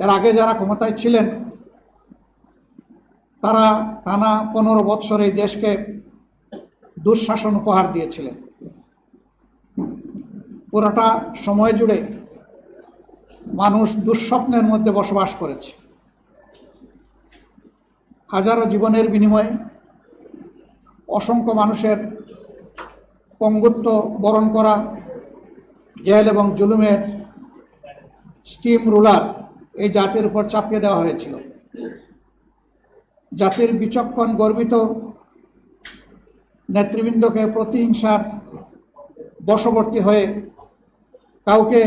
এর আগে যারা ক্ষমতায় ছিলেন তারা টানা 15 বৎসর এই দেশকে দুঃশাসন উপহার দিয়েছিলেন। পুরোটা সময় জুড়ে মানুষ দুঃস্বপ্নের মধ্যে বসবাস করেছে। হাজারো জীবনের বিনিময়ে অসংখ্য মানুষের পঙ্গুত্ব বরণ করা, জেল এবং জুলুমের স্টিম রুলার এই জাতির উপর চাপিয়ে দেওয়া হয়েছিল। জাতির বিচক্ষণ গর্বিত নেতৃবৃন্দকে প্রতিহিংসার বশবর্তী হয়ে কাউকে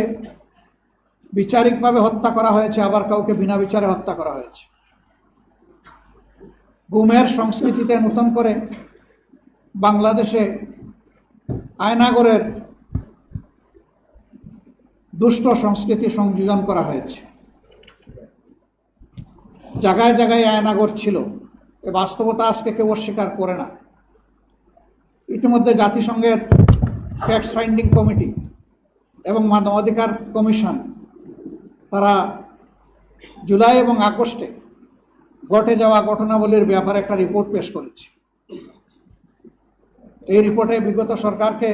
বিচারিকভাবে হত্যা করা হয়েছে, আবার কাউকে বিনা বিচারে হত্যা করা হয়েছে। গুমের সংস্কৃতিতে নতুন করে বাংলাদেশে আয়নাগরের দুষ্ট সংস্কৃতি সংযোজন করা হয়েছে। জায়গায় জায়গায় আয়নাগর ছিল, এ বাস্তবতা আজকে কেউ অস্বীকার করে না। ইতিমধ্যে জাতিসংঘের ফ্যাক্ট ফাইন্ডিং কমিটি এবং মানবাধিকার কমিশন তারা জুলাই এবং আগস্টে ঘটে যাওয়া ঘটনাবলীর ব্যাপারে একটা রিপোর্ট পেশ করেছে। এই রিপোর্টে বিগত সরকারকে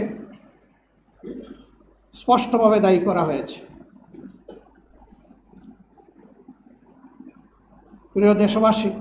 স্পষ্টভাবে দায়ী করা হয়েছে। প্রিয় দেশবাসী,